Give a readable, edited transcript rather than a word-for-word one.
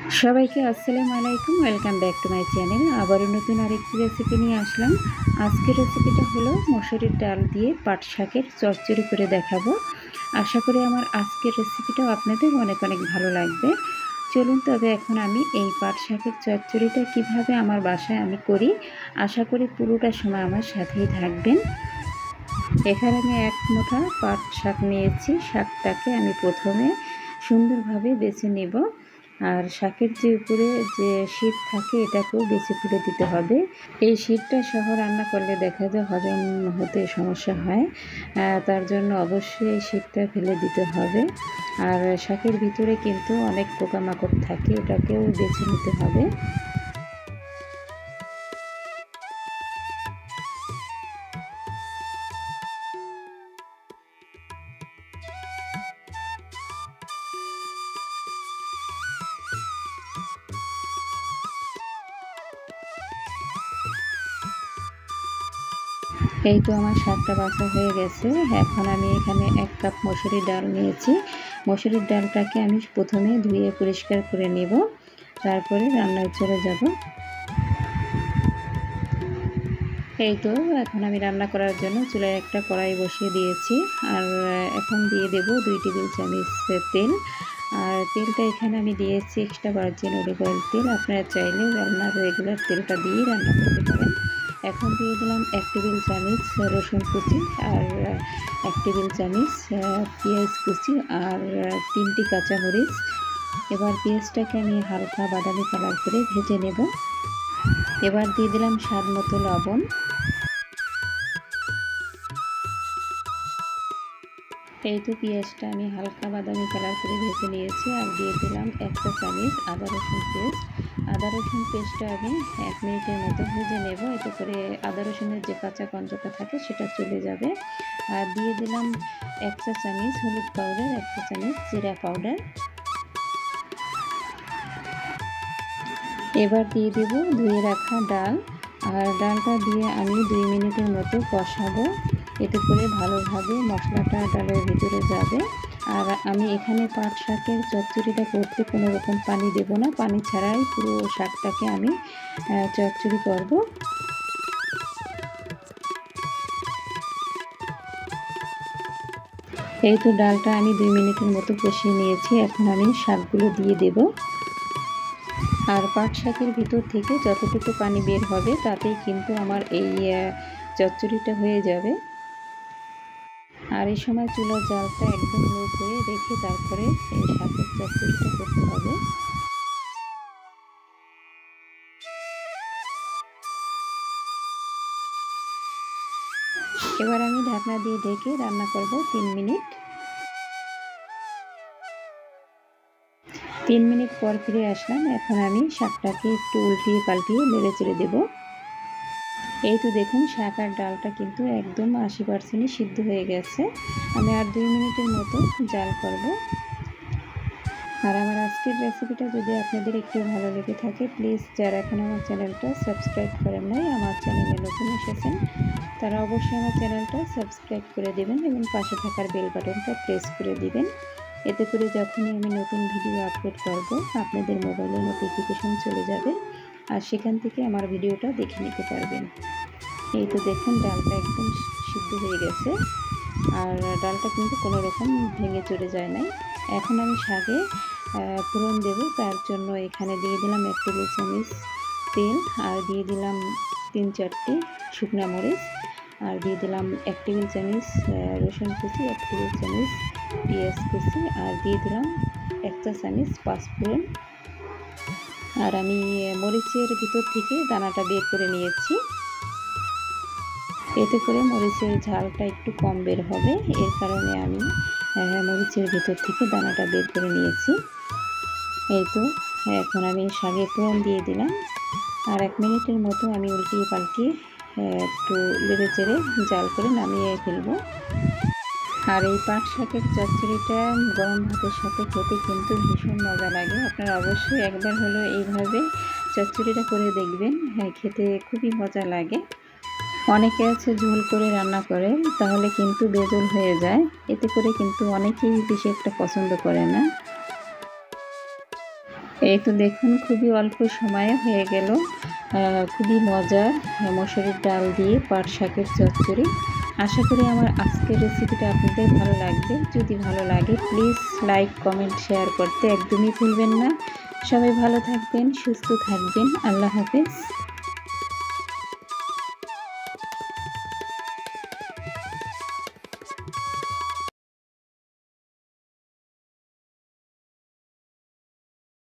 সবাইকে আসসালামু আলাইকুম। Welcome back to my channel. আবারও নতুন আরেকটি রেসিপি নিয়ে আসলাম। আজকের রেসিপিটা হলো মসুরির ডাল দিয়ে পাট শাকের চচ্চড়ি করে দেখাবো। আশা করি আমার আজকের রেসিপিটাও আপনাদের অনেক অনেক ভালো লাগবে। চলুন তবে এখন আমি এই পাট শাকের চচ্চড়িটা কিভাবে আমার বাসায় আমি করি, আশা করি পুরোটা সময় আমার সাথেই থাকবেন। এখানে আমি এক মুঠা পাট শাক নিয়েছি। শাকটাকে আমি প্রথমে সুন্দরভাবে বেছে নেব। আর শাকের যে উপরে যে শীত থাকে এটাকেও বেছে ফেলে দিতে হবে। এই শীতটা সহ রান্না করলে দেখা যায় হজম হতে সমস্যা হয়, তার জন্য অবশ্যই এই শীতটা ফেলে দিতে হবে। আর শাকের ভিতরে কিন্তু অনেক পোকামাকড় থাকে, এটাকেও বেছে নিতে হবে। এই তো আমার শাকটা বাছা হয়ে গেছে। এখন আমি এখানে 1 কাপ মসুরির ডাল নিয়েছি। মসুরির ডালটাকে আমি প্রথমে ধুয়ে পরিষ্কার করে নেব, তারপরে রান্নায় চলে যাব। এই তো এখন আমি রান্না করার জন্য চুলায় একটা কড়াই বসিয়ে দিয়েছি। আর এখন দিয়ে দেব 2 টেবিল চামচ তেল। আর তেলটা এখানে আমি দিয়েছি এক্সট্রা ভার্জিন অলিভ অয়েল তেল। আপনারা চাইলে রান্নার রেগুলার তেলটা দিয়ে রান্না করতে পারেন। এখন দিয়ে দিলাম 1 টেবিল চামচ রসুন কুচি, আর 1 টেবিল চামচ পেঁয়াজ কুচি, আর 3টি কাঁচামরিচ। এবার পেঁয়াজটাকে আমি হালকা বাদামি কালার করে ভেজে নেব। এবার দিয়ে দিলাম স্বাদ মতো লবণ। এই তো পেঁয়াজটা আমি হালকা বাদামি কালার করে ভেজে নিয়েছি। আর দিয়ে দিলাম 1 চা চামচ আদা রসুন পেস্ট। আদা রসুন পেস্টটা আমি 1 মিনিটের মতো ভেজে নেব, এতে করে আদা রসুনের যে কাঁচা গন্ধটা থাকে সেটা চলে যাবে। আর দিয়ে দিলাম 1 চা চামচ হলুদ পাউডার, 1 চা চামচ জিরা পাউডার। এবার দিয়ে দেব ধুয়ে রাখা ডাল। আর ডালটা দিয়ে আমি 2 মিনিটের মতো কষাবো, এতে করে ভালোভাবে মশলাটা ডালের ভিতরে যাবে। আর আমি এখানে পাট শাকের চচ্চড়িটা করতে কোনো রকম পানি দেব না, পানি ছাড়াই পুরো শাকটাকে আমি চচ্চড়ি করব। এই তো ডালটা আমি 2 মিনিটের মতো কষিয়ে নিয়েছি। এখন আমি শাকগুলো দিয়ে দেব। আর পাট শাকের ভিতর থেকে যতটুকু পানি বের হবে তাতেই কিন্তু আমার এই চচ্চড়িটা হয়ে যাবে। আর এই সময় চুলার জালটা একদম লো করে রেখে তারপরে এই শাকের চচ্চড়িটা করতে হবে। এবার আমি ঢাকনা দিয়ে ঢেকে রান্না করব 3 মিনিট। 3 মিনিট পর ফিরে আসলাম। এখন আমি শাকটাকে একটু উল্টিয়ে পাল্টিয়ে নেড়ে চেড়ে দেবো। এই তো দেখুন শাক আর ডালটা কিন্তু একদম 80% সিদ্ধ হয়ে গেছে। আমি আর 2 মিনিটের মতো জাল করব। আর আমার আজকের রেসিপিটা যদি আপনাদের একটু ভালো লেগে থাকে, প্লিজ যারা এখন আমার চ্যানেলটা সাবস্ক্রাইব করেন নাই, আমার চ্যানেলে নতুন এসেছেন, তারা অবশ্যই আমার চ্যানেলটা সাবস্ক্রাইব করে দেবেন এবং পাশে থাকার বেল বাটনটা প্রেস করে দিবেন। এতে করে যখনই আমি নতুন ভিডিও আপলোড করব আপনাদের মোবাইলে নোটিফিকেশন চলে যাবে, আর সেখান থেকে আমার ভিডিওটা দেখে নিতে পারবেন। এই তো দেখুন ডালটা একদম সিদ্ধ হয়ে গেছে, আর ডালটা কিন্তু কোনো রকম ভেঙে চলে যায় নাই। এখন আমি শাকে ফোড়ন দেব, তার জন্য এখানে দিয়ে দিলাম 1 টেবিল চামচ তেল, আর দিয়ে দিলাম 3-4টি শুকনা মরিচ, আর দিয়ে দিলাম 1 টেবিল চামচ রসুন কুচি, 1 টেবিল চামচ পেঁয়াজ কুচি, আর দিয়ে দিলাম 1 চা চামচ পাঁচফোড়ন। আর আমি মরিচের ভিতর থেকে দানাটা বের করে নিয়েছি, এতে করে মরিচের ঝালটা একটু কম বের হবে, এর কারণে আমি মরিচের ভিতর থেকে দানাটা বের করে নিয়েছি। এই তো এখন আমি শাকে ফোড়ন দিয়ে দিলাম। আর 1 মিনিটের মতো আমি উল্টিয়ে পাল্টিয়ে একটু নেড়ে চেড়ে জাল করে নামিয়ে ফেলবো। আর এই পাট শাকের চচ্চড়িটা গরম ভাতের সাথে খেতে কিন্তু ভীষণ মজা লাগে। আপনারা অবশ্যই একবার হলেও এইভাবে চচ্চড়িটা করে দেখবেন, খেতে খুবই মজা লাগে। অনেকে আছে ঝোল করে রান্না করে, তাহলে কিন্তু বেজল হয়ে যায়, এতে করে কিন্তু অনেকেই বেশি একটা পছন্দ করে না। এই তো দেখুন খুবই অল্প সময়ে হয়ে গেল খুবই মজার মসুরির ডাল দিয়ে পাট শাকের চচ্চড়ি। আশা করি আমার আজকের রেসিপিটা আপনাদের ভালো লাগবে। যদি ভালো লাগে প্লিজ লাইক কমেন্ট শেয়ার করতে একদমই ভুলবেন না। সবাই ভালো থাকবেন, সুস্থ থাকবেন। আল্লাহ হাফেজ।